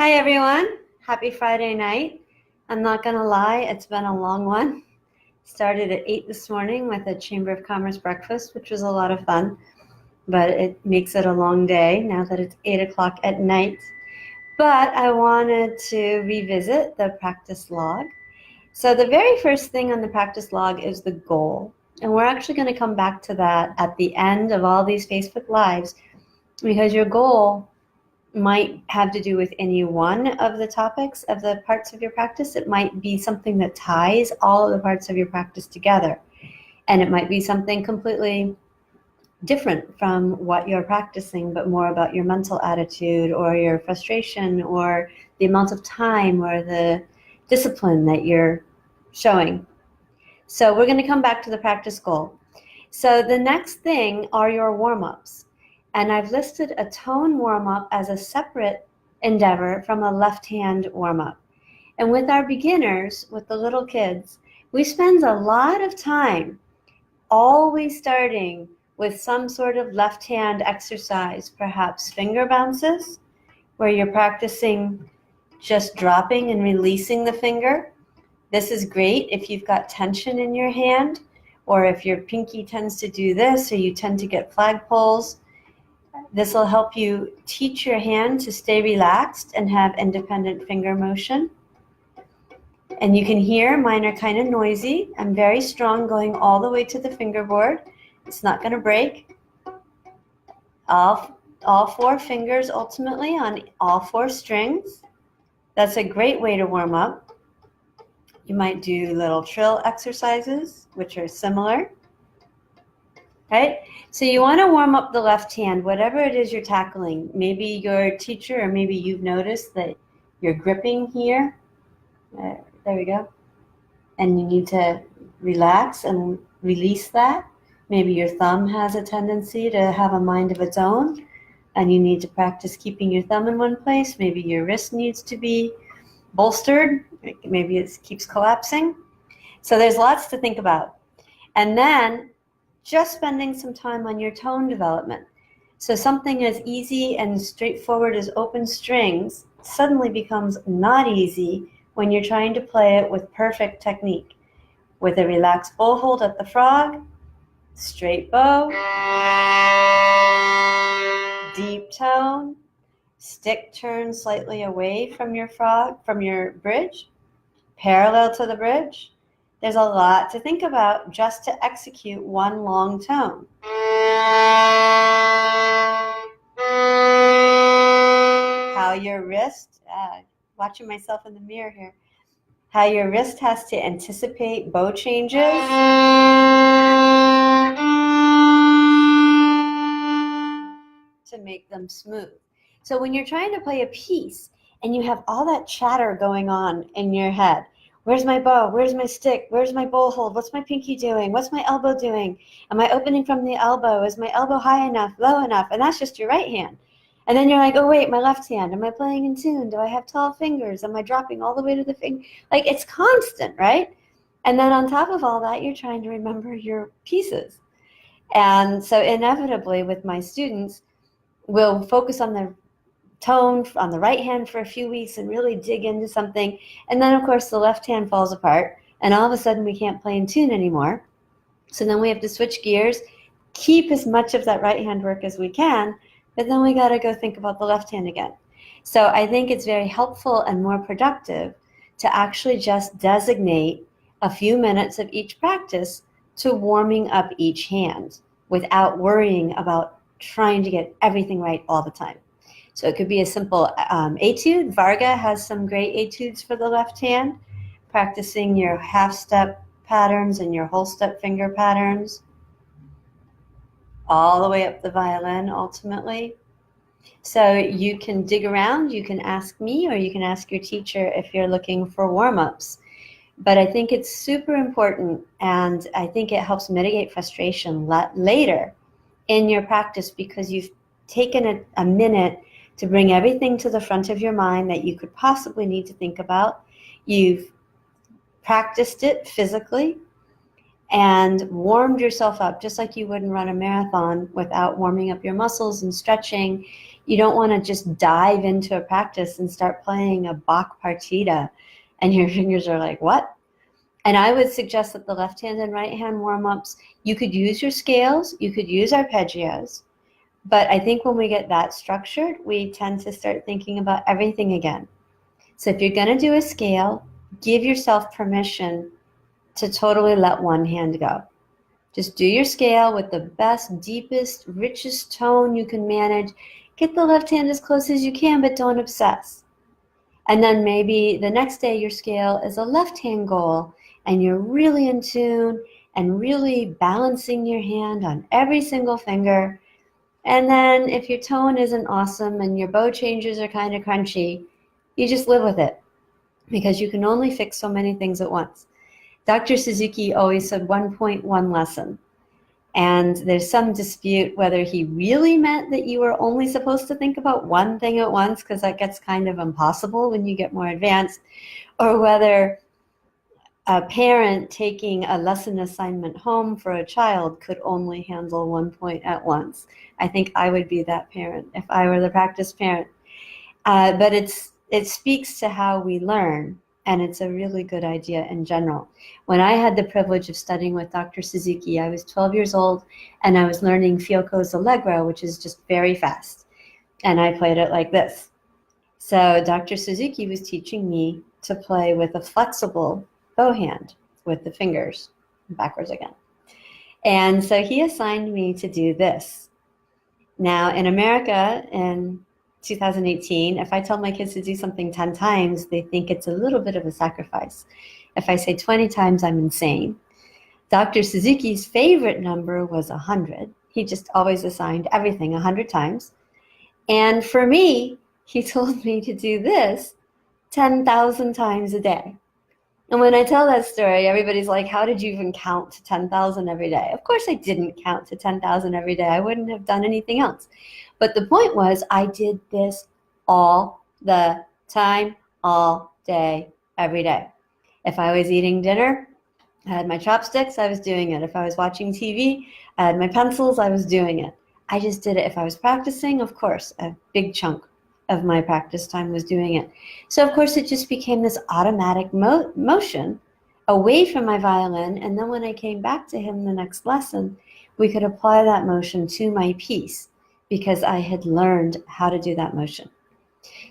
Hi everyone, happy Friday night. I'm not gonna lie, it's been a long one. Started at 8 this morning with a Chamber of Commerce breakfast, which was a lot of fun, but it makes it a long day now that it's 8 o'clock at night. But I wanted to revisit the practice log. So the very first thing on the practice log is the goal. And we're actually gonna come back to that at the end of all these Facebook Lives because your goal might have to do with any one of the topics of the parts of your practice. It might be something that ties all of the parts of your practice together. And it might be something completely different from what you're practicing, but more about your mental attitude or your frustration or the amount of time or the discipline that you're showing. So we're going to come back to the practice goal. So the next thing are your warm-ups. And I've listed a tone warm-up as a separate endeavor from a left-hand warm-up. And with our beginners, with the little kids, we spend a lot of time always starting with some sort of left-hand exercise, perhaps finger bounces, where you're practicing just dropping and releasing the finger. This is great if you've got tension in your hand, or if your pinky tends to do this, or you tend to get flagpoles. This will help you teach your hand to stay relaxed and have independent finger motion. And you can hear mine are kind of noisy. I'm very strong going all the way to the fingerboard. It's not going to break. All four fingers ultimately on all four strings. That's a great way to warm up. You might do little trill exercises, which are similar. Right? So you want to warm up the left hand, whatever it is you're tackling. Maybe your teacher, or maybe you've noticed that you're gripping here. There we go. And you need to relax and release that. Maybe your thumb has a tendency to have a mind of its own, and you need to practice keeping your thumb in one place. Maybe your wrist needs to be bolstered. Maybe it keeps collapsing. So there's lots to think about. And then just spending some time on your tone development. So something as easy and straightforward as open strings suddenly becomes not easy when you're trying to play it with perfect technique. With a relaxed bow hold at the frog, straight bow, deep tone, stick turn slightly away from your frog, from your bridge, parallel to the bridge. There's a lot to think about just to execute one long tone. How your wrist, watching myself in the mirror here, how your wrist has to anticipate bow changes. To make them smooth. So when you're trying to play a piece and you have all that chatter going on in your head, where's my bow? Where's my stick? Where's my bow hold? What's my pinky doing? What's my elbow doing? Am I opening from the elbow? Is my elbow high enough, low enough? And that's just your right hand. And then you're like, oh wait, my left hand. Am I playing in tune? Do I have tall fingers? Am I dropping all the way to the finger? Like, it's constant, right? And then on top of all that, you're trying to remember your pieces. And so inevitably with my students, we'll focus on the tone on the right hand for a few weeks and really dig into something. And then, of course, the left hand falls apart. And all of a sudden, we can't play in tune anymore. So then we have to switch gears, keep as much of that right hand work as we can, but then we got to go think about the left hand again. So I think it's very helpful and more productive to actually just designate a few minutes of each practice to warming up each hand without worrying about trying to get everything right all the time. So it could be a simple etude. Varga has some great etudes for the left hand, practicing your half step patterns and your whole step finger patterns all the way up the violin ultimately. So you can dig around, you can ask me, or you can ask your teacher if you're looking for warm-ups. But I think it's super important, and I think it helps mitigate frustration later in your practice because you've taken a minute to bring everything to the front of your mind that you could possibly need to think about. You've practiced it physically and warmed yourself up just like you wouldn't run a marathon without warming up your muscles and stretching. You don't want to just dive into a practice and start playing a Bach partita and your fingers are like, what? And I would suggest that the left hand and right hand warm-ups, you could use your scales, you could use arpeggios, but I think when we get that structured, we tend to start thinking about everything again. So if you're going to do a scale, give yourself permission to totally let one hand go. Just do your scale with the best, deepest, richest tone you can manage. Get the left hand as close as you can, but don't obsess. And then maybe the next day your scale is a left hand goal and you're really in tune and really balancing your hand on every single finger. And then if your tone isn't awesome and your bow changes are kind of crunchy, you just live with it because you can only fix so many things at once. Dr. Suzuki always said 1.1 lesson. And there's some dispute whether he really meant that you were only supposed to think about one thing at once, because that gets kind of impossible when you get more advanced, or whether a parent taking a lesson assignment home for a child could only handle 1 point at once. I think I would be that parent if I were the practice parent. But it speaks to how we learn, and it's a really good idea in general. When I had the privilege of studying with Dr. Suzuki, I was 12 years old, and I was learning Fiocco's Allegro, which is just very fast. And I played it like this. So Dr. Suzuki was teaching me to play with a flexible bow hand with the fingers, backwards again. And so he assigned me to do this. Now, in America, in 2018, if I tell my kids to do something 10 times, they think it's a little bit of a sacrifice. If I say 20 times, I'm insane. Dr. Suzuki's favorite number was 100. He just always assigned everything 100 times. And for me, he told me to do this 10,000 times a day. And when I tell that story, everybody's like, how did you even count to 10,000 every day? Of course I didn't count to 10,000 every day. I wouldn't have done anything else. But the point was, I did this all the time, all day, every day. If I was eating dinner, I had my chopsticks, I was doing it. If I was watching TV, I had my pencils, I was doing it. I just did it. If I was practicing, of course, a big chunk of my practice time was doing it. So of course it just became this automatic motion away from my violin, and then when I came back to him the next lesson, we could apply that motion to my piece because I had learned how to do that motion.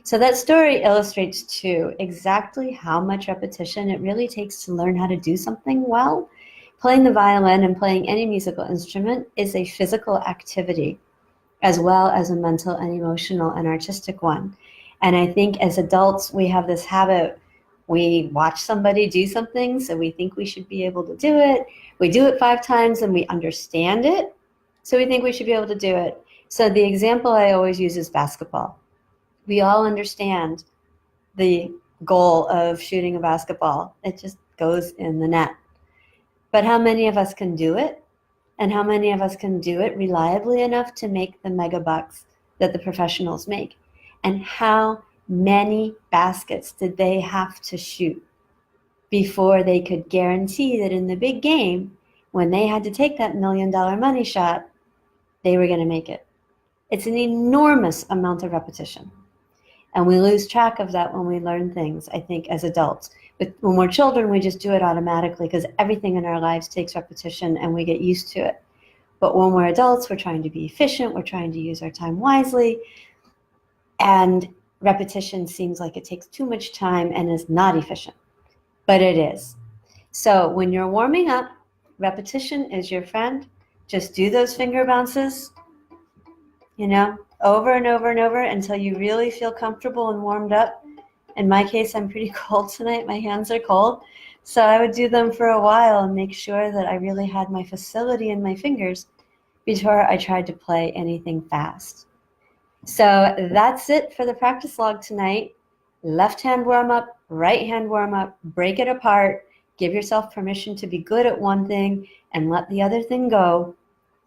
So that story illustrates too exactly how much repetition it really takes to learn how to do something well. Playing the violin and playing any musical instrument is a physical activity as well as a mental and emotional and artistic one. And I think as adults, we have this habit. We watch somebody do something, so we think we should be able to do it. We do it 5 times and we understand it, so we think we should be able to do it. So the example I always use is basketball. We all understand the goal of shooting a basketball. It just goes in the net. But how many of us can do it? And how many of us can do it reliably enough to make the mega bucks that the professionals make? And how many baskets did they have to shoot before they could guarantee that in the big game, when they had to take that $1 million money shot, they were going to make it? It's an enormous amount of repetition. And we lose track of that when we learn things, I think, as adults. But when we're children, we just do it automatically because everything in our lives takes repetition and we get used to it. But when we're adults, we're trying to be efficient. We're trying to use our time wisely. And repetition seems like it takes too much time and is not efficient. But it is. So when you're warming up, repetition is your friend. Just do those finger bounces, over and over and over until you really feel comfortable and warmed up. In my case, I'm pretty cold tonight. My hands are cold. So I would do them for a while and make sure that I really had my facility in my fingers before I tried to play anything fast. So that's it for the practice log tonight. Left hand warm up, right hand warm up, break it apart, give yourself permission to be good at one thing and let the other thing go.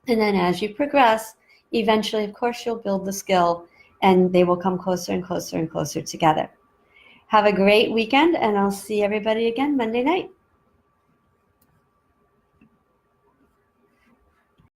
And then as you progress, eventually, of course, you'll build the skill and they will come closer and closer and closer together. Have a great weekend, and I'll see everybody again Monday night.